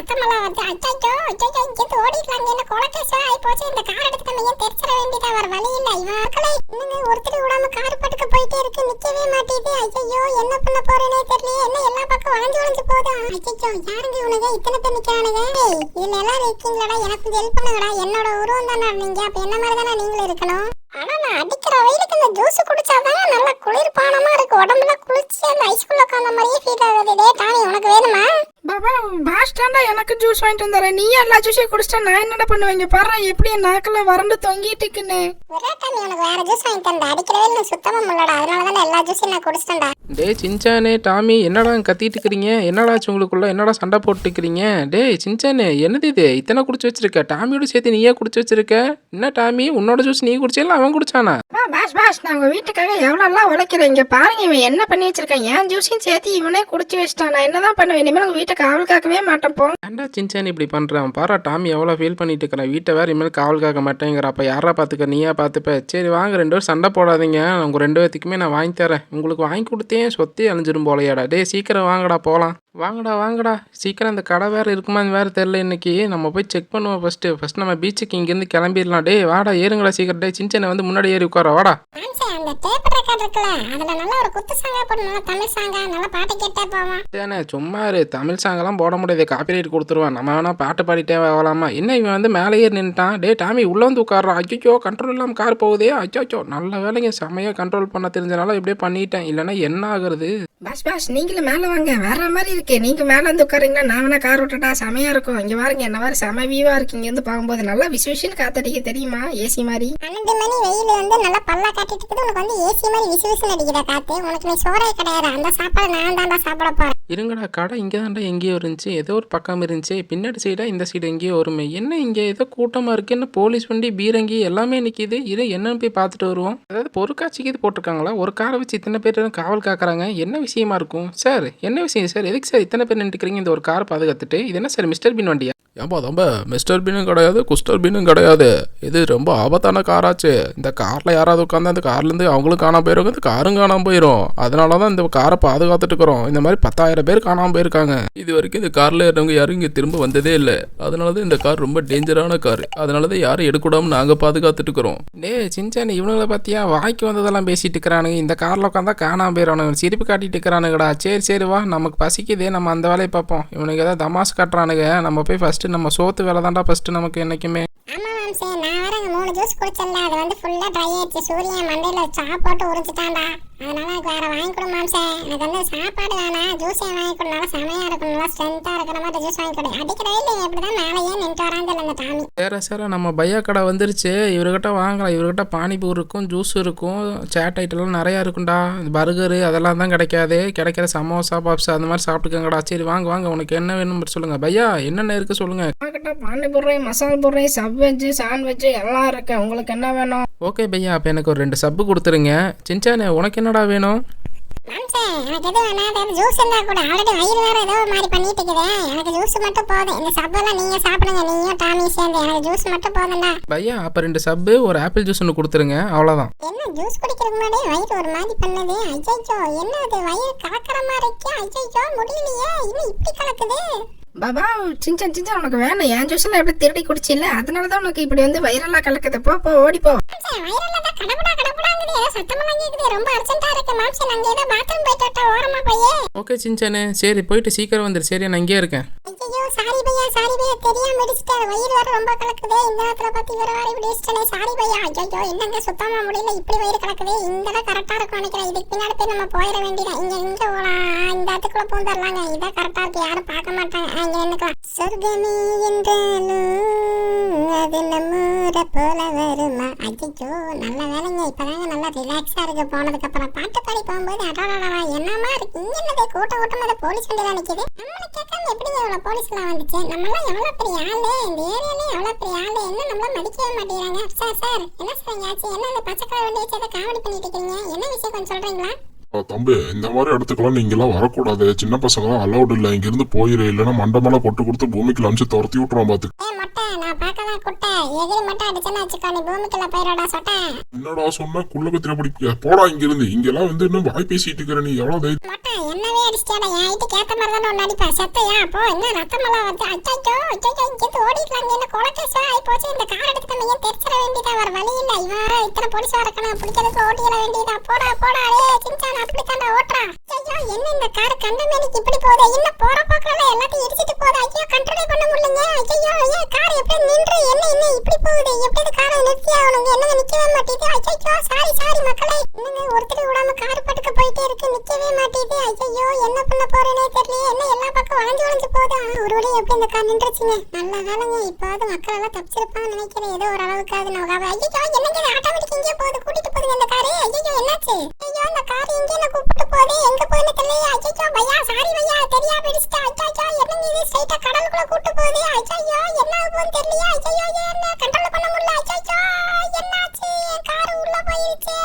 சத்தம் எல்லாம் வந்து அச்சோ இங்கிருந்து ஓடிக்கலாம். என்ன கொலகேஸ் ஆகி போச்சு. இந்த கார் எடுத்து நம்ம ஏன் தெரிச்சிட வேண்டியதா? வர வழி இல்ல. இவங்களே என்னங்க ஒருத்தர் விடாம கார் பட்டுக்க போயிட்டே இருக்கு, நிக்கவே மாட்டேது. ஐயோ என்ன பண்ண போறேனே தெரியல. என்ன எல்லா பக்கம் வளைஞ்சு போகுது. ஐயோ யாருங்க இவனுங்க இத்தனை பேர் நிக்கிறானுங்க? இதுல எல்லாரும் இருக்கீங்களாடா? எனக்கு கொஞ்சம் ஹெல்ப் பண்ணுங்கடா. என்னோட உருவம் தானே நீங்க, அப்ப என்ன மாதிரி தானே நீங்களும் இருக்கணும். ஆனா நான் அடிக்கிற வெயிலுக்கு இந்த ஜூஸ் குடிச்சாதான் நல்லா குளிர்பானமா இருக்கு. உடம்புல குளிச்சு அந்த ஐஸ்குள்ள உட்காந்த மாதிரியே ஃபீல் ஆகுது. டே டானி உனக்கு வேணுமா? பாபா பாஸ் தாண்டா எனக்கு ஜூஸ் வாங்கிட்டு வந்தாரு. நீ எல்லா ஜூஸையும் குடிச்சிட்டா நான் என்னடா பண்ணுவீங்க? பாரு எப்படி என் நாக்கில் வறண்டு தொங்கிட்டு இருக்குன்னு. டானி உனக்கு வேற ஜூஸ் வாங்கி தந்தா. அடிக்கிற வெயில சுத்தமா முள்ளடா. அதனாலதான் எல்லா ஜூஸையும் நான் குடிச்சிட்டேன்டா. டே சின்சானே டாமி என்னடா கத்திட்டு இருக்கிறீங்க? என்னடாச்சு உங்களுக்குள்ள? என்னடா சண்டை போட்டுக்கிறீங்க? டே சின்சானே என்னது இது? இத்தனை குடிச்சு வச்சிருக்க? டாமியோட சேர்த்து நீயே குடிச்சு வச்சிருக்க. என்ன டாமி உன்னோட ஜூஸ் நீ குடிச்சா அவன் குடிச்சானா? பாஸ் நான் உங்க வீட்டுக்காக எவ்வளோலாம் உழைக்கிறேன். இங்க பாருங்க இவன் என்ன பண்ணி வச்சிருக்கேன். என் ஜூஸையும் சேர்த்து இவனே குடிச்சு வச்சிட்டான். நான் என்னதான் பண்ணுவேன்? இனிமேல் உங்க வீட்டை காவல் காக்கவே மாட்டேன் போ. ஏன்டா சின்சானே இப்படி பண்றான்? பாரா டாமி எவ்வளோ ஃபீல் பண்ணிட்டு இருக்கிறான். வீட்டை வேற இனிமேல் காவல் காக்க மாட்டேங்கிற. அப்போ யாரா பார்த்துக்க? நீயா பார்த்துப்ப. சரி வாங்க 2 பேரும் சண்டை போடாதீங்க. உங்க 2 பேத்துக்குமே நான் வாங்கி தரேன். உங்களுக்கு வாங்கி கொடுத்தேன் சொத்தே அழிஞ்சிரும் போலையாடா. டே சீக்கிரம் வாங்கடா போகலாம். வாங்கடா சீக்கிரம். அந்த கடை வேறு இருக்குமான்னு வேறு தெரில. இன்னைக்கு நம்ம போய் செக் பண்ணுவோம். ஃபர்ஸ்ட் நம்ம பீச்சுக்கு இங்கேருந்து கிளம்பிடலாம். டே வாடா ஏறுங்கடா சீக்கிரம். டே சின்ன வந்து முன்னாடி ஏறி உட்கார வாடா. அந்த டேப் ரெக்கார்ட் இருக்குல, அதுல நல்ல ஒரு குத்து சாங்கா போடு. நல்ல தமிழ் சாங்கா, நல்ல பாட்டு கேட்டே போவான். ஏன்னா சும்மா தமிழ் சாங்கெல்லாம் போட முடியாது. காப்பிரைட் கொடுத்துருவான். நம்ம வேணா பாட்டு பாடிட்டே வரலாமா? என்ன இவன் வந்து மேலே ஏறி நின்ட்டான். டே டாமி உள்ள வந்து உட்காரான். அச்சோ கண்ட்ரோல் இல்லாமல் கார் போகுதே. அச்சோ நல்ல வேலைங்க செமையாக கண்ட்ரோல் பண்ண தெரிஞ்சனால இப்படியே பண்ணிட்டேன். இல்லைன்னா என்ன ஆகுறது? பாஸ் நீங்களும் மேலே வாங்க. வேற மாதிரி இருக்கு. நீங்க மேலே வந்து உட்காருங்களா? நான் வேணா கார் விட்டுட்டா செமையா இருக்கும். இங்க பாருங்க என்ன மாதிரி செம வியூவா இருக்கு. இங்க இருந்து பார்க்கும்போது நல்லா விசுவிஷன் காத்தடிக்க தெரியுமா? ஏசி மாதிரி 12 மணி வெயில் வந்து நல்லா பல்லா காட்டிட்டு இருக்குது. உனக்கு வந்து ஏசி மாதிரி விசுவிசன் அடிக்கிற காத்து. உனக்கு நீ சோறே கிடையாது. அந்த சாப்பாடு நான் தான்டா சாப்பிட போறேன். இருங்கடா கடை இங்கே தான்டா எங்கேயோ இருந்துச்சு. ஏதோ ஒரு பக்கம் இருந்துச்சு. பின்னாடி சைடா இந்த சைடு எங்கேயோ வருமே. என்ன இங்கே ஏதோ கூட்டமாக இருக்குது. என்ன போலீஸ் வண்டி பீரங்கி எல்லாமே நிற்கிது. இது என்னன்னு போய் பார்த்துட்டு வருவோம். அதாவது பொருட்காட்சிக்கு இது போட்டிருக்காங்களா? ஒரு காரை வச்சு இத்தனை பேர் காவல் காக்குறாங்க. என்ன விஷயமா இருக்கும் சார்? என்ன விஷயம் சார்? எதுக்கு சார் இத்தனை பேர் நின்றுக்கிறீங்க இந்த ஒரு காரை பாதுகாத்துட்டு? இது என்ன சார் மிஸ்டர் பீன் வண்டியா? ஏன்பா தம்ப மிஸ்டர் பீனும் கிடையாது குஸ்டர் பீனும் கிடையாது. இது ரொம்ப ஆபத்தான காராச்சு. இந்த காரில் யாராவது உட்காந்து அந்த கார்லேருந்து அவங்களும் காணாமல் போயிருவாங்க, இந்த காரும் காணாமல் போயிடும். அதனால தான் இந்த காரை பாதுகாத்துட்டு இருக்கிறோம். இந்த மாதிரி 10,000 பேர் காணாமல் போயிருக்காங்க. இது வரைக்கும் இந்த காரில் இருந்தவங்க யாரும் இங்கே திரும்ப வந்ததே இல்லை. அதனால தான் இந்த கார் ரொம்ப டேஞ்சரான கார். அதனால தான் யாரும் எடுக்கூடாமல் நாங்கள் பாதுகாத்துட்டு இருக்கிறோம். டே சின்சானி இவனுங்களை பார்த்தியா வாய்க்கு வந்ததெல்லாம் பேசிட்டு இருக்கிறானுங்க. இந்த காரில் உட்காந்தா காணாமல் போயிடறானுங்க. சிரிப்பு காட்டிட்டு இருக்கிறானுங்கடா. சரி வா நமக்கு பசிக்குதே, நம்ம அந்த வேலையை பார்ப்போம். இவனுக்கு ஏதாவது தமாஸ் காட்டுறானுங்க. நம்ம போய் ஃபஸ்ட்டு நம்ம சோத்து வேலை தான்டா ஃபஸ்ட்டு நமக்கு என்னைக்குமே. ஆமா மாம்சே, நான் வேற 3 ஜூஸ் குடிச்சல. அது வந்து ஃபுல்லா ட்ரை ஆயிடுச்சு. சூரியன் மண்டையில சாப்பாட்டு உறிஞ்சிட்டான்டா. அதனால எனக்கு வேற வாங்கி கொடு மாம்சே. எனக்கு வந்து சாப்பாடு வேணாம், ஜூஸே வாங்கி கொடுனால செமையா இருக்கும். நல்லா ஸ்ட்ரென்த்தா இருக்கிற மாதிரி ஜூஸ் வாங்கி கொடு. அடிக்கிற இல்லை எப்படிதான் மேலேயே நின்று வராங்க அந்த டாமி. சார் நம்ம பையா கடை வந்துருச்சு. இவர்கிட்ட வாங்கலாம். இவர்கிட்ட பானிபூரி இருக்கும், ஜூஸ் இருக்கும், சேட் ஐட்டம்லாம் நிறையா இருக்கும்டா. பர்கரு அதெல்லாம் தான் கிடைக்காது. கிடைக்கிற சமோசா பப்ஸ் அந்த மாதிரி சாப்பிட்டுக்கங்கடா. சரி வாங்க உனக்கு என்ன வேணும்னு சொல்லுங்க பையா. என்னென்ன இருக்கு சொல்லுங்க. பானிபூரி, மசால் பூரி, சப்வெஜ், சாண்ட்விச் எல்லாம் இருக்கு. உங்களுக்கு என்ன வேணும்? ஓகே பையா, அப்போ எனக்கு ஒரு 2 சப்பு கொடுத்துருங்க. சின்சானே உனக்கு என்னடா வேணும்? மாம்சே எனக்கு எது வேணாம். ஜூஸ் இருந்தா கூட. ஆல்ரெடி வயிறு வேற ஏதோ மாதிரி பண்ணிட்டு இருக்குதே. எனக்கு ஜூஸ் மட்டும் போதும். இந்த சப்பெல்லாம் நீங்க சாப்பிடுங்க, நீயும் டாமி சேர்ந்து. எனக்கு ஜூஸ் மட்டும் போதும்டா. பையா அப்போ 2 சப்பு ஒரு ஆப்பிள் ஜூஸ் ஒன்று கொடுத்துருங்க. அவ்வளோதான். என்ன ஜூஸ் குடிக்கிறதுக்கு முன்னாடி வயிறு ஒரு மாதிரி பண்ணுது? ஐயோ என்ன அது வயிறு கலக்கிற மாதிரி இருக்கே. ஐயோ முடியலையே, இன்னும் இப்படி கலக்குது. பாபா சின்சான் உனக்கு வேணும். என் ஜூஸ் எல்லாம் எப்படி திருடி குடிச்சில்ல, அதனாலதான் உனக்கு இப்படி வந்து வயிறெல்லாம் கலக்குது. போ ஓடிப்போ. வயிறெல்லாம் தான் கடபடாங்குது. ஏதோ சத்தமெல்லாம் கேக்குது. ரொம்ப அர்ஜென்ட்டா இருக்கு மாம்சே. நாங்க ஏதோ பாத்ரூம் போயிட்டு வரட்டா? ஓரமா போயே. ஓகே சின்சானே சரி போயிட்டு சீக்கிரம் வந்துரு. சரி நான் இங்கே இருக்கேன். ஐயோ சாரி பையா தெரியாம அடிச்சிட்டேன். வயிறு வேற ரொம்ப கலக்குது. இந்த நேரத்துல பத்தி வேற வேற இப்படி அடிச்சிட்டே. சாரி பையா. ஐயோ என்னங்க சுத்தமா முடியல. இப்படி வயிறு கலக்குது. இந்த இடம் கரெக்டா இருக்கும் நினைக்கிறேன். இதுக்கு பின்னாடி போய் நம்ம போயிட வேண்டியதான். இங்க இந்த இடத்துக்குள்ள பூந்துடலாங்க. இதான் கரெக்டா இருக்கு. யாரும் பார்க்க மாட்டாங்க. இங்க நின்னுக்கலாம். சொர்க்கமே என்றாலும் அது நம்மூரை போல வருமா? ஐயோ நல்ல வேலைங்க. இப்பதாங்க நல்லா ரிலாக்ஸா இருக்கு. போனதுக்கு அப்புறம் பாட்டு பாடி போகும்போது அடாடா என்னமா இருக்கு. இங்க என்னது கூட்டமா போலீஸ் வண்டிலாம் நிக்குது. நம்மள கேட்காம எப்படி எவ்வளவு போலீஸ் எல்லாம் வந்துச்சு? நம்மளாம் எவ்வளவு பெரிய ஆளு. இந்த ஏரியாலே எவ்வளவு பெரிய ஆளு. என்ன நம்மள மதிக்கவே மாட்டேங்கிறாங்க. சார் என்ன சார் ஆச்சு? என்ன இந்த பச்சை கலர் வண்டி வச்சு காமெடி பண்ணிட்டு இருக்கீங்க? என்ன விஷயம் கொஞ்சம் சொல்றீங்களா? தம்பி இந்த மாதிரி இடத்துக்கெல்லாம் நீங்கெல்லாம் வரக்கூடாது. சின்ன பசங்க தான் அலௌட் இல்லை. இங்கிருந்து போயிரு, இல்லைன்னா மண்டமெல்லாம் கொட்டு கொடுத்து பூமிக்குள்ள அனுப்பிச்சு துரத்தி விட்டுறோம் பாத்து. மொட்டை நான் பார்க்கலாம் குட்டை எகிரி மட்டும் அடிச்சேன்னு வச்சுக்கோ நீ பூமிக்குள்ள போயிடா சொட்டேன். என்னடா சொன்னா குள்ள கத்திர படிக்க போடா இங்கிருந்து. இங்கெல்லாம் வந்து இன்னும் வாய் பேசிட்டு இருக்கிற நீ எவ்வளவு தைரியம். மொட்டை என்னவே அடிச்சிட்டாடா என் ஹைட்டுக்கு ஏத்த மாதிரி தானே ஒன்று அடிப்பா செத்தையா போ என்ன ரத்தமெல்லாம் வந்து அச்சோ இங்கிருந்து ஓடிக்கலாங்க என்ன கொலக்கேசா ஆகி போச்சு. இந்த கார் எடுத்து நம்ம ஏன் தெரிச்சிட வேண்டியதா வர வழி இல்லை. இவன் இத்தனை பொடிச்சு வரக்கணும் பிடிக்கிறதுக்கு ஓட்டிட வேண்டியதா போடா அடே சின்சான் அப்படித்தாண்டா ஓட்டுறா. ஐயோ என்ன இந்த கார் கண்டமேனிக்கு இப்படி போகுது. இன்னும் போற போக்குல எல்லாத்தையும் இடிச்சிட்டு போகுது. ஐயோ கண்ட்ரோல் பண்ண முடியலங்க. ஐயோ ஏன் கார் எப்படி நின்று என்ன இப்படி போகுது. எப்படி இந்த காரை நிறுத்தி ஆகணுங்க. என்னங்க நிக்கவே மாட்டேது. ஐயோ சாரி மக்களே. என்னங்க ஒருத்தர் விடாம கார் பட்டுக்க போயிட்டே இருக்கு நிக்கவே மாட்டேது. ஐயோ என்ன பண்ண போறேனே தெரியல. என்ன எல்லா பக்கம் வளைஞ்சு போகுது. ஒரு வழி எப்படி இந்த கார் நின்றுச்சுங்க. நல்ல வேலைங்க இப்போது மக்கள் எல்லாம் தப்பிச்சிருப்பாங்கன்னு நினைக்கிறேன். ஏதோ ஒரு அளவுக்காவது நம்ம ஐயோ என்னங்க ஆட்டோமேட்டிக் இங்கே போகுது கூட்டிட்டு போகுது இந்த காரு. ஐயோ என்னாச்சு. ஐயோ இந்த கார் எங்கே என்ன கூப்பிட்டு போகுது எங்க போகுதுன்னு தெரியல. ஐயோ பையா சாரி பையா தெரியாம பிடிச்சிட்டா. ஐயோ என்னங்க இது ஸ்ட்ரைட்டா கடலுக்குள்ள கூட்டு போகுது. ஐயோ என்ன ஆகுதுன்னு தெரியலையா. ஐயோ என்ன கண்ட்ரோல் பண்ண முடியல. ஐயோ என்னாச்சு கார் உள்ள போயிருச்சு.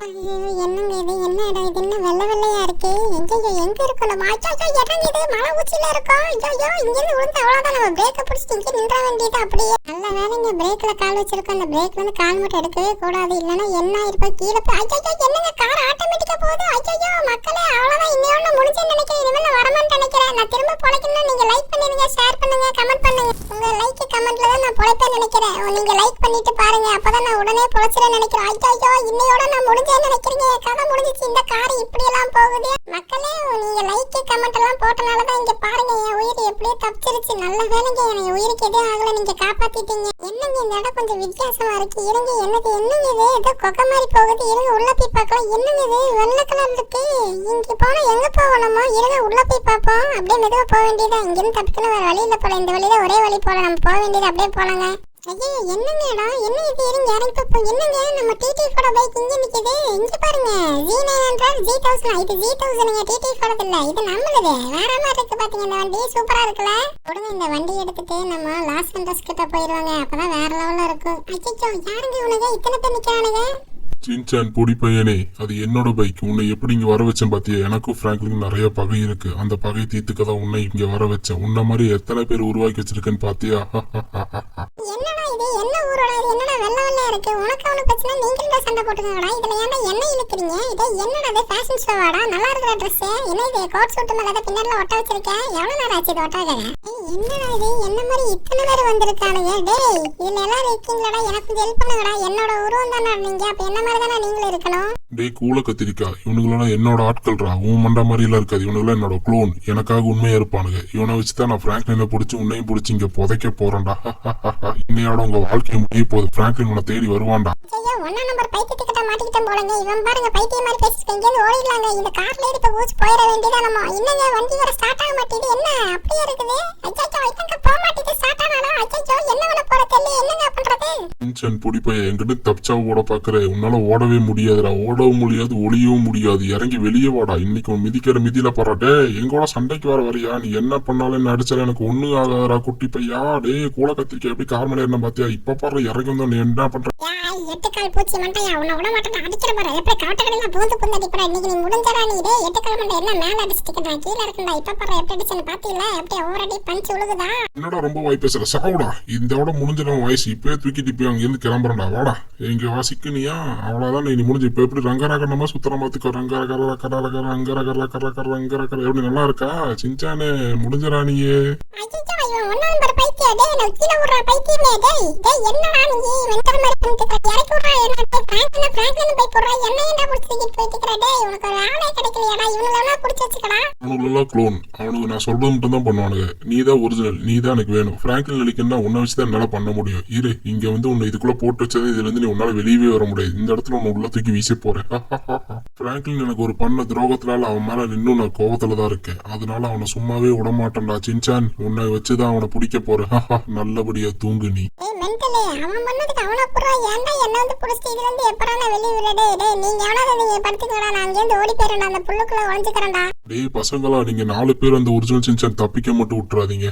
ஐயோ என்னங்க இது என்ன இடம் இது என்ன வெள்ளையா இருக்கு. எங்க இருக்கணும். ஐயோ என்னங்க இது மலை உச்சியில இருக்கோம். ஐயோ இங்கிருந்து விழுந்து அவ்வளவுதான் நம்ம பிரேக்கை பிடிச்சிட்டு இங்கே நின்ற வேண்டியது அப்படியே. நல்ல வேலைங்க பிரேக்ல கால் வச்சிருக்கோம். அந்த பிரேக்ல இருந்து கால் மட்டும் எடுக்கவே கூடாது. இல்லைன்னா என்ன இருப்பா கீழே போய். ஐயோ என்னங்க கார் ஆட்டோமேட்டிக்கா போகுது. ஐயோ மக்களே அவ்வளவுதான் இன்னொன்னு முடிஞ்சேன்னு நினைக்கிறேன். இனிமேல் வரமான்னு நினைக்கிறேன். நான் திரும்ப பொழைக்கணும்னா நீங்க லைக் பண்ணுங்க ஷேர் பண்ணுங்க கமெண்ட் பண்ணுங்க. உங்க லைக் கமெண்ட்ல தான் நான் பொழைப்பேன்னு நினைக்கிறேன். நீங்க லைக் பண்ணிட்டு பாருங்க அப்பதான் நான் உடனே பொழைச்சிட நினைக்கிறேன். ஐயோ இன்னையோட நான் முடிஞ்சேன்னு நினைக்கிறீங்க. கதை முடிஞ்சிச்சு. இந்த கார் இப்படி எல்லாம் போகுது. மக்களே நீங்க லைக் கமெண்ட் எல்லாம் போட்டனாலதான் இங்க பாருங்க என் உயிர் எப்படியே தப்பிச்சிருச்சு. நல்ல வேலைங்க என் உயிருக்கு எதுவும் ஆகல நீங்க காப்பாத்திட்டீங்க. என்னங்க இந்த இடம் கொஞ்சம் வித்தியாசமா இருக்கு. இருங்க என்னங்க இது ஏதோ கொகை மாதிரி போகுது. இருங்க உள்ள போய் பார்க்கலாம். என்னங்க இது வெள்ளை கலர் இருக்கு. இங்க போனா எங்க போகணுமோ. இருங்க உள்ள போய் பார்ப்போம். அப்படியே மெதுவா போக வேண்டியதா. இங்கிருந்து தப்பிக்கணும் வேற வழி இல்ல போல. இந்த வழியில ஒரே வழி போல. நம்ம போக வேண்டியது அப்படியே போலாங்க. ஐயோ என்னங்க இடம் என்ன இது. இருங்க இறங்கி பார்ப்போம். என்னங்க நம்ம டிடி கூட பைக் இங்க நிக்குது. இங்க பாருங்க Z900 G1000 இது G1000 டிடி கூட இல்ல. இது நம்மளுது வேற மாதிரி இருக்கு பாத்தீங்க. இந்த வண்டி சூப்பரா இருக்குல்ல. உடனே இந்த வண்டி எடுத்துட்டு நம்ம லாஸ் ஏஞ்சல்ஸ் கிட்ட போயிடுவாங்க. அப்பதான் வேற லெவல்ல இருக்கும். ஐயோ யாருங்க இவனுங்க இத்தனை பேர் நிக்கிறானுங்க. சின்சான் பொடி பையனே அது என்னோட பைக். உன்னை எப்படி இங்க வர வச்சேன் பாத்தியா. எனக்கும் பிராங்க்லின் நிறைய பகை இருக்கு. அந்த பகை தீர்த்துக்க தான் உன்னை இங்க வர வச்சேன். உன்ன மாதிரி எத்தனை பேர் உருவாக்கி வச்சிருக்கேன்னு பாத்தியா. என்னடா இது என்ன ஊரோட இது என்னடா வெள்ளை இருக்கு. உனக்கு அவனுக்கு பிரச்சனை நீங்களும் சண்டை போட்டுக்கங்கடா. இதுல ஏன்டா என்ன இழுக்கிறீங்க. இது என்னடா இது ஃபேஷன் ஷோவாடா. நல்லா இருக்கிற ட்ரெஸ் என்ன இது கோட் சூட் மேல ஏதோ பின்னாடில ஒட்ட வச்சிருக்கேன். எவ்வளவு நேரம் ஆச்சு இது ஒட்டாக. என்னடா இது என்ன மாதிரி இத்தனை பேர் வந்திருக்கானுங்க. டேய் இதுல எல்லாரும் இருக்கீங்களாடா. எனக்கு கொஞ்சம் ஹெல்ப் பண்ணுங்கடா. என்னோட உருவம் தானே நீங்க. அப்ப என்ன மாதிரி தானே நீங்களும் இருக்கணும். டேய் கூல கத்திரிக்கா இவனுங்களெல்லாம் என்னோட ஆட்கள்ரா. உன் மண்டா மாதிரி எல்லாம் இருக்காது. இவனுங்களாம் என்னோட குளோன். எனக்காக உண்மையா இருப்பானுங்க. இவனை வச்சுதான் நான் பிராங்க்லினை பிடிச்சி உன்னையும் பிடிச்சி இங்க புதைக்க போறேன்டா. இன்னையோட உங்க வாழ்க்கையை முடிய போகுது. பிராங்க்லின் உன்னை தேடி வருவான்டா. ஐயோ 1 நம்பர் பைத்தியத்துக்கிட்ட மாட்டிக்கிட்டேன் போலங்க. இவன் பாருங்க பைத்தியம் மாதிரி பேசிட்டு இங்கேருந்து ஓடிடலாங்க. இந்த கார்ல ஏறி இப்ப ஊச்சு போயிட வேண்டியதா நம்ம. என்னங்க வண்டி வர ஸ்டார்ட் ஆக மாட்டேது. என்ன அப்படியே இருக்குது. ஐயோ இத்தங்க போக மாட்டேது ஸ்டார்ட் ஆனாலும். ஐயோ என்ன பண்ண போற தெரியல. என்னங்க பண்றது. சின்சான் பொடி பையன் என்கிட்ட தப்பிச்சா ஓட பாக்குற. உன்னால ஓடவே முடியாதுடா. ஓடவும் முடியாது ஒளியவும் முடியாது. இறங்கி வெளியே வாடா. இன்னைக்கு உன் மிதிக்கிற மிதியில போறாட்டே எங்கோட சண்டைக்கு வர வரியா. நீ என்ன பண்ணாலும் என்ன அடிச்சாலும் எனக்கு ஒண்ணு ஆகாதா குட்டி பையா. டே கூல கத்திரிக்கா எப்படி கார் மேல என்ன பாத்தியா. இப்ப பாரு இறங்கி வந்தா நீ என்ன பண்ற. எட்டுக்கால் பூச்சி மண்டையா உன்னை விட மாட்டேன் அடிக்கிற பாரு. எப்படி காட்டக்கடையில பூந்து பூந்து அடிப்பா. இன்னைக்கு நீ முடிஞ்சடா. நீ டே எட்டுக்கால் மண்டை என்ன மேல அடிச்சுட்டு கீழே இருக்குண்டா. இப்ப பாரு எப்படி அடிச்சுன்னு பாத்தீங்களா. எப்படி ஓரடி பஞ்சு உழுகுதா. என்னடா ரொம்ப வாய் பேசுற சாவுடா. இந்த விட முடிஞ்சிடும் வயசு. இப்பயே தூக்கிட்டு போய் அங்க இருந்து கிளம்புறா. வாடா எங்க வாசிக்குனியா. அவ்வளவுதான் நீ முடிஞ்சு. இப்ப எப்படி ரங்கரகனமா சுத்தர மாத்துக்கோ. ரங்கரகர எப்படி நல்லா இருக்கா சின்சானே. முடிஞ்சடா நீயே. அவனுக்கு நான் சொல்றது மட்டும் தான் பண்ணுவானுங்க. நீதான் ஒரிஜினல். நீதான் எனக்கு வேணும். பிராங்க்லின் அழிக்கன்னா உன்னை வச்சுதான் என்னால பண்ண முடியும். இரு இங்க வந்து உன்னை இதுக்குள்ள போட்டு வச்சது. இதுல இருந்து நீ உன்னால வெளியவே வர முடியாது. இந்த இடத்துல உன்னை உள்ள தூக்கி வீச போறேன். பிராங்க்லின் எனக்கு ஒரு பண்ண துரோகத்தினால அவன் மேல இன்னும் நான் கோபத்துலதான் இருக்கேன். அதனால அவனை சும்மாவே விட மாட்டேன்டா சின்சான். உன்னை வச்சுதான் அவனை பிடிக்க போறேன். நல்லபடியா தூங்கு நீ. அவன் பண்ணதுக்கு அவன புறா ஏன்டா என்ன வந்து புடிச்சிட்டு இதுல இருந்து எப்பறா நான் வெளிய விடுறே. டேய் நீங்க எவனாவது நீங்க படுத்துங்கடா. நான் அங்க இருந்து ஓடி போறேன். அந்த புல்லுக்குள்ள ஒளிஞ்சுக்கறேன்டா. டேய் பசங்களா நீங்க 4 பேர் அந்த ஒரிஜினல் சின்சான் தப்பிக்க மட்டும் விட்டுறாதீங்க.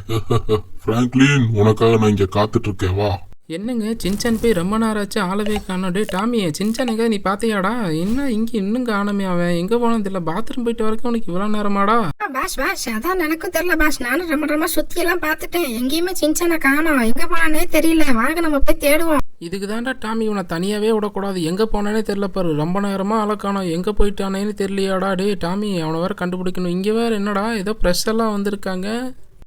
பிராங்க்லின் உனக்காக நான் இங்க காத்துட்டு இருக்கேன். வா என்னங்க சின்சான் போய் ரொம்ப நேரம் ஆச்சு ஆளவே காணோம். டே டாமி சின்சானுங்க நீ பாத்தியாடா? என்ன இங்கே இன்னும் காணோமே அவன் எங்கே போனான்னு தெரியல. பாத்ரூம் போயிட்டு வரைக்கும் உனக்கு இவ்வளோ நேரமாடா? பாஸ் அதான் எனக்கும் தெரியல பாஸ். நானும் ரொம்ப சுத்தி எல்லாம் பார்த்துட்டேன், எங்கேயுமே சின்சானை காணோம். எங்க போனானே தெரியல. வாங்க நம்ம போய் தேடுவோம். இதுக்கு தான்டா டாமி உன்னை தனியாகவே விடக்கூடாது. எங்கே போனானே தெரியல பாரு. ரொம்ப நேரமாக ஆளை காணோம். எங்கே போயிட்டானேன்னு தெரியலையாடா? டே டாமி அவனை வேற கண்டுபிடிக்கணும். இங்கே வேற என்னடா ஏதோ ப்ரெஸ் எல்லாம் வந்திருக்காங்க.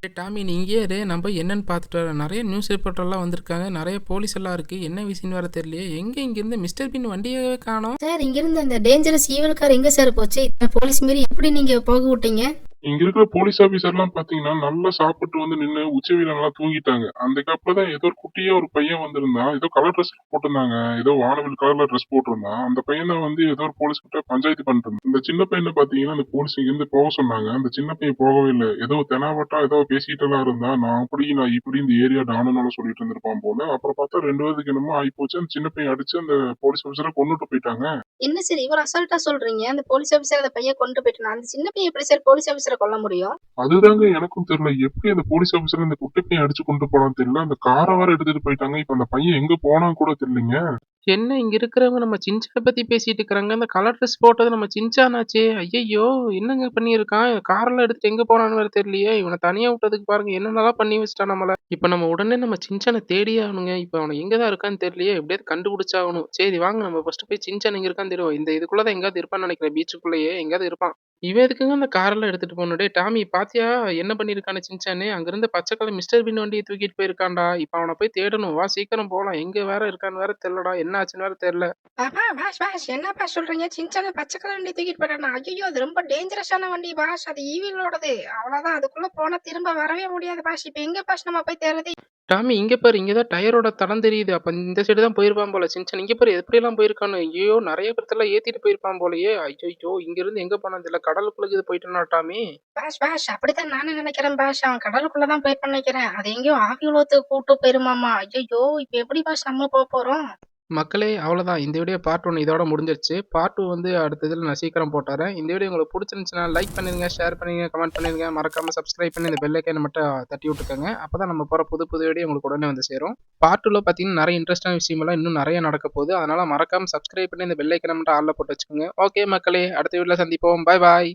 டே டாமி நீ இங்கே இரு, நான் போய் என்னன்னு பார்த்துட்டு வரேன். நிறைய நியூஸ் ரிப்போர்ட்டர்லாம் வந்திருக்காங்க, நிறைய போலீஸ் எல்லாம் இருக்கு. என்ன விஷயம்னு வேற தெரியலையே. எங்கே இங்கிருந்து மிஸ்டர் பின் வண்டியவே காணோம். சார் இங்கிருந்து அந்த டேஞ்சரஸ் ஈவல் கார் எங்க சார் போச்சு? போலீஸ் மீறி எப்படி நீங்க போக விட்டீங்க? இங்க இருக்கிற போலீஸ் ஆபீசர் எல்லாம் பாத்தீங்கன்னா நல்லா சாப்பிட்டு வந்து நின்று உச்சவில நல்லா தூங்கிட்டாங்க. அந்த கப்ல தான் ஏதோ ஒரு குட்டியா ஒரு பையன் வந்திருந்தான். ஏதோ கலர் ட்ரெஸ் போட்டிருந்தாங்க, ஏதோ வானவில் கலர்ல ட்ரெஸ் போட்டிருந்தான். அந்த பையன் தான் வந்து ஏதோ ஒரு போலீஸ் கிட்ட பஞ்சாயத்து பண்ணிட்டு இருந்தான். இந்த சின்ன பையனை பாத்தீங்கன்னா அந்த போலீஸ் இங்க இருந்து போக சொன்னாங்க. அந்த சின்ன பையன் போகவே இல்லை. ஏதோ தெனாவட்டா ஏதோ பேசிட்டு எல்லாம் இருந்தா. நான் இப்படி இந்த ஏரியா டானுன்னு சொல்லிட்டு இருந்திருப்பான் போல. அப்புறம் பார்த்தா 2 பேருக்கு என்னமோ ஆகி போச்சு. அந்த சின்ன பையன் அடிச்சு அந்த போலீஸ் ஆபீசரை கொண்டுட்டு போயிட்டாங்க. என்ன சார் இவர் அசால்ட்டா சொல்றீங்க? அந்த போலீஸ் ஆபீசர் அந்த பையன் கொண்டு போயிட்டான். அந்த சின்ன பையன் எப்படி சார் போலீஸ் ஆபீசரை கொல்ல முடியும்? அதுதாங்க எனக்கும் தெரியல. எப்படி அந்த போலீஸ் ஆபீசர் இந்த குட்டி பையன் அடிச்சு கொண்டு போனான்னு தெரியல. அந்த காரை வேற எடுத்துட்டு போயிட்டாங்க. இப்ப அந்த பையன் எங்க போனான்னு கூட தெரியலங்க. என்ன இங்க இருக்கிறவங்க நம்ம சின்சானை பத்தி பேசிட்டு இருக்கிறாங்க. அந்த கலர் ட்ரெஸ் போட்டது நம்ம சின்சானாச்சே. ஐயையோ என்னங்க பண்ணியிருக்கான்? காரெல்லாம் எடுத்துட்டு எங்க போனான்னு வேற தெரியலையே. இவனை தனியா விட்டதுக்கு பாருங்க என்னென்னலாம் பண்ணி வச்சுட்டான் நம்மள. இப்ப நம்ம உடனே நம்ம சின்சானை தேடியே ஆகணுங்க. இப்ப அவனை எங்கதான் இருக்கான்னு தெரியலையே. எப்படியாவது கண்டுபிடிச்சாகணும். சரி வாங்க நம்ம ஃபர்ஸ்ட் போய் சின்சான் எங்க இருக்கான்னு தெரியும். இந்த இதுக்குள்ளதான் எங்காவது இருப்பான்னு நினைக்கிறேன். பீச்சுக்குள்ளேயே எங்காவது இருப்பான். இவன் எதுக்குங்க அந்த காரெல்லாம் எடுத்துட்டு போகணும்? டே டாமி பாத்தியா என்ன பண்ணிருக்கானு சின்சானு? அங்கிருந்து பச்சை கலர் மிஸ்டர் பின் வண்டியை தூக்கிட்டு போயிருக்கான்டா. இப்ப அவனை போய் தேடணும். வா சீக்கிரம் போலாம். எங்க வேற இருக்கான்னு வேற தெரியலடா. என்ன ஆச்சுன்னு வேற தெரியல. பாஸ் என்னப்பா சொல்றீங்க? சின்சான பச்சை கலர் வண்டி தூக்கிட்டு போயிட்டானா? ஐயோ அது ரொம்ப டேஞ்சரஸான வண்டி பாஸ். அது ஈவிலோடது. அவ்வளவுதான், அதுக்குள்ள போனா திரும்ப வரவே முடியாது பாஸ். இப்ப எங்க பாஸ் நம்ம போய் தேடுறது? டாமி இங்க பாரு, இங்கதான் டயரோட தடம் தெரியுது. அப்ப இந்த சைடு தான் போயிருப்பான் போல சின்சான். இங்க பாரு எப்படி எல்லாம் போயிருக்கானு. ஐயோ நிறைய பேர்த்தெல்லாம் ஏத்திட்டு போயிருப்பான் போலயே. ஐயோ இங்க இருந்து எங்க போனா தெரியல. கடலுக்குள்ள இது போயிட்டானா டாமி? பாஸ் அப்படித்தான் நானும் நினைக்கிறேன் பாஸ். அவன் கடலுக்குள்ளதான் போயிருப்பான்னு நினைக்கிறேன். அது எங்கேயோ ஆவி உலகத்துக்கு கூட்டு போயிருமாமா. ஐயோ இப்ப எப்படி பாஸ் நம்ம போறோம்? மக்களே அவ்வளோதான். இந்த வீடியோ பார்ட் 1 இதோட முடிஞ்சிருச்சு. பார்ட் 2 வந்து அடுத்த இதில் நான் சீக்கிரம் போட்டுறேன். இந்த வீடியோ உங்களுக்கு பிடிச்சிருந்துச்சுன்னா லைக் பண்ணிடுங்க, ஷேர் பண்ணிடுங்க, கமெண்ட் பண்ணிடுங்க. மறக்காமல் சப்ஸ்கிரைப் பண்ணி இந்த பெல் ஐக்கானை மட்டும் தட்டி விட்டுக்கோங்க. அப்போ தான் நம்ம போகிற புது வீடியோ உங்களுக்கு உடனே வந்து சேரும். பார்ட் 2ல பார்த்தீங்கன்னா நிறைய இன்ட்ரெஸ்டான விஷயமெல்லாம் இன்னும் நிறைய நடக்க போகுது. அதனால் மறக்காமல் சப்ஸ்கிரைப் பண்ணி இந்த பெல் ஐக்கானை மட்டும் ஆளில் போட்டு வச்சுக்கோங்க. ஓகே மக்களே, அடுத்த வீடியோவில் சந்திப்போம். பாய்.